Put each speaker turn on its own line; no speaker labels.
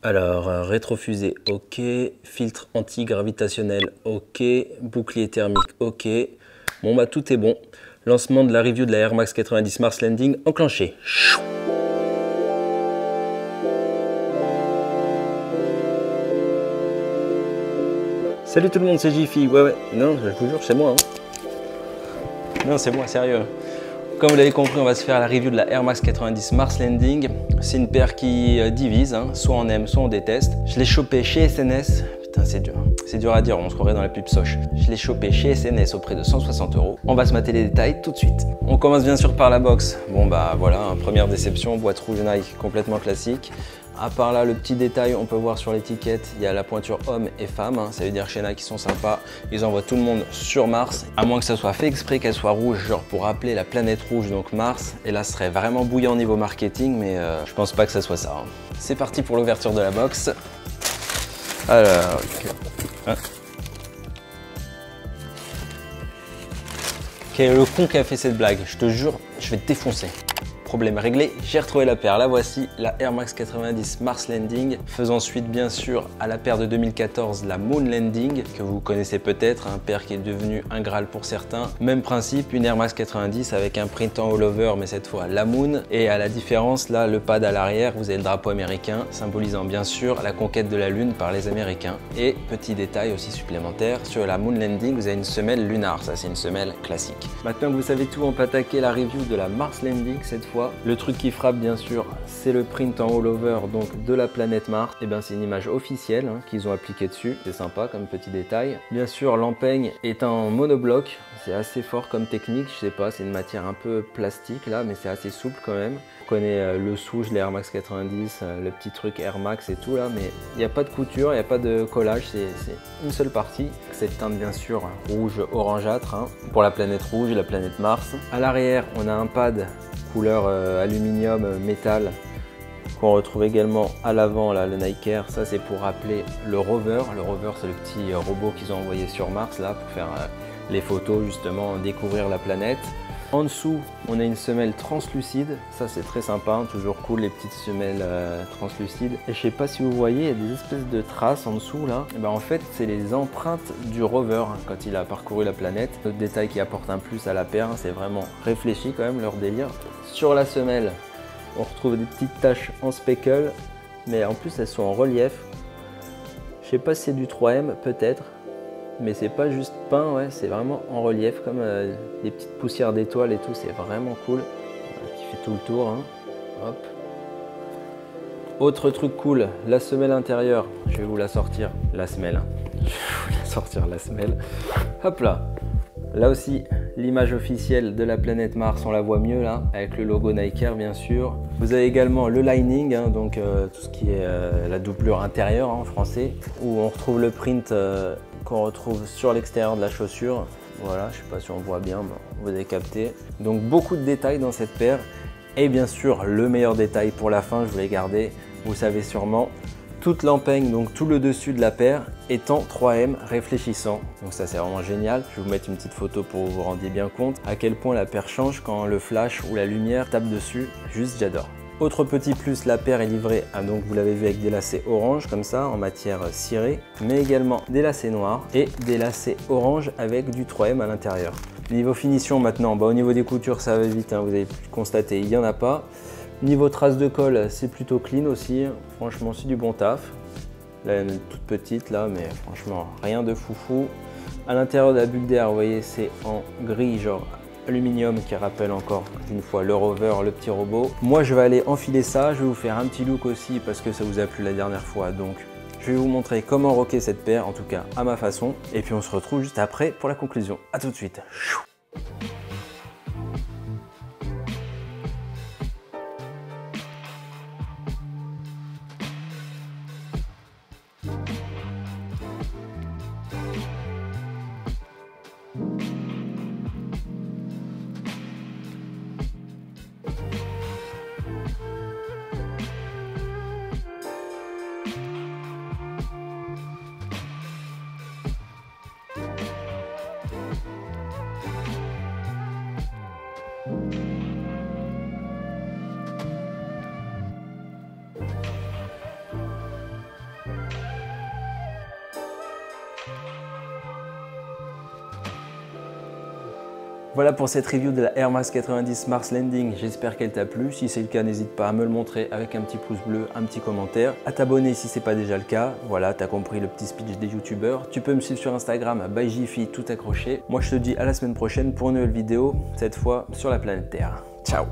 Alors, rétrofusée, ok. Filtre anti-gravitationnel, ok. Bouclier thermique, ok. Bon, bah tout est bon. Lancement de la review de la Air Max 90 Mars Landing enclenché. Salut tout le monde, c'est Jiffy. Ouais, non, je vous jure, c'est moi. Non, c'est moi, sérieux. Comme vous l'avez compris, on va se faire la review de la Air Max 90 Mars Landing. C'est une paire qui divise, soit on aime, soit on déteste. Je l'ai chopé chez SNS. Putain, c'est dur. C'est dur à dire, on se croirait dans la pub Soch. Je l'ai chopé chez SNS au prix de 160 €. On va se mater les détails tout de suite. On commence bien sûr par la box. Bon bah voilà, première déception, boîte rouge Nike complètement classique. À part là, le petit détail, on peut voir sur l'étiquette, il y a la pointure homme et femme. Ça veut dire chez Nike, ils sont sympas. Ils envoient tout le monde sur Mars. À moins que ça soit fait exprès qu'elle soit rouge, genre pour rappeler la planète rouge, donc Mars. Et là, ce serait vraiment bouillant au niveau marketing, mais je pense pas que ça soit ça. C'est parti pour l'ouverture de la box. Alors, quel est le con qui a fait cette blague? Je te jure, je vais te défoncer. Problème réglé, j'ai retrouvé la paire. La voici, la Air Max 90 Mars Landing, faisant suite bien sûr à la paire de 2014, la Moon Landing, que vous connaissez peut-être, un paire qui est devenu un Graal pour certains. Même principe, une Air Max 90 avec un printemps all over, mais cette fois la Moon. Et à la différence, là, le pad à l'arrière, vous avez le drapeau américain, symbolisant bien sûr la conquête de la Lune par les Américains. Et petit détail aussi supplémentaire, sur la Moon Landing, vous avez une semelle lunar, ça c'est une semelle classique. Maintenant que vous savez tout, on peut attaquer la review de la Mars Landing cette fois. Le truc qui frappe bien sûr, c'est le print en all over donc de la planète Mars. Et bien c'est une image officielle qu'ils ont appliquée dessus. C'est sympa comme petit détail. Bien sûr l'empeigne est en monobloc. C'est assez fort comme technique. Je sais pas, c'est une matière un peu plastique là, mais c'est assez souple quand même. On connaît le souche de l'Air Max 90, le petit truc Air Max et tout là, mais il n'y a pas de couture, il n'y a pas de collage, c'est une seule partie. Cette teinte bien sûr rouge orangeâtre pour la planète rouge et la planète Mars. À l'arrière, on a un pad couleur aluminium métal qu'on retrouve également à l'avant là, le Nike Air. Ça c'est pour rappeler le rover. Le rover c'est le petit robot qu'ils ont envoyé sur Mars là pour faire les photos justement, découvrir la planète. En dessous, on a une semelle translucide, ça c'est très sympa, toujours cool les petites semelles translucides. Et je sais pas si vous voyez, il y a des espèces de traces en dessous là. Et ben en fait, c'est les empreintes du rover quand il a parcouru la planète. Autre détail qui apporte un plus à la paire, c'est vraiment réfléchi quand même leur délire. Sur la semelle, on retrouve des petites taches en speckle, mais en plus elles sont en relief. Je sais pas si c'est du 3M, peut-être. Mais c'est pas juste peint, ouais, c'est vraiment en relief, comme des petites poussières d'étoiles et tout, c'est vraiment cool. Qui fait tout le tour. Hop. Autre truc cool, la semelle intérieure. Je vais vous la sortir, la semelle. Je vais vous la sortir, la semelle. Hop là. Là aussi, l'image officielle de la planète Mars, on la voit mieux là, avec le logo Nike Air bien sûr. Vous avez également le lining, donc tout ce qui est la doublure intérieure en français, où on retrouve le print qu'on retrouve sur l'extérieur de la chaussure. Voilà, je sais pas si on voit bien, vous avez capté. Donc beaucoup de détails dans cette paire. Et bien sûr, le meilleur détail pour la fin, je voulais garder, vous savez sûrement, toute l'empeigne, donc tout le dessus de la paire est en 3M réfléchissant. Donc ça c'est vraiment génial. Je vais vous mettre une petite photo pour que vous vous rendiez bien compte à quel point la paire change quand le flash ou la lumière tape dessus. Juste j'adore. Autre petit plus, la paire est livrée, donc vous l'avez vu avec des lacets orange comme ça en matière cirée, mais également des lacets noirs et des lacets orange avec du 3M à l'intérieur. Niveau finition maintenant, au niveau des coutures ça va vite, vous avez pu constater, il n'y en a pas. Niveau trace de colle, c'est plutôt clean aussi, franchement c'est du bon taf. Là, elle est toute petite là, mais franchement rien de foufou. À l'intérieur de la bulle d'air, vous voyez, c'est en gris genre aluminium qui rappelle encore une fois le rover, le petit robot. Moi je vais aller enfiler ça, je vais vous faire un petit look aussi parce que ça vous a plu la dernière fois, donc je vais vous montrer comment rocker cette paire, en tout cas à ma façon. Et puis on se retrouve juste après pour la conclusion. A tout de suite. Voilà pour cette review de la Air Max 90 Mars Landing, j'espère qu'elle t'a plu. Si c'est le cas, n'hésite pas à me le montrer avec un petit pouce bleu, un petit commentaire, à t'abonner si c'est pas déjà le cas. Voilà, t'as compris le petit speech des youtubeurs. Tu peux me suivre sur Instagram, by Jiffy, tout accroché. Moi je te dis à la semaine prochaine pour une nouvelle vidéo, cette fois sur la planète Terre. Ciao.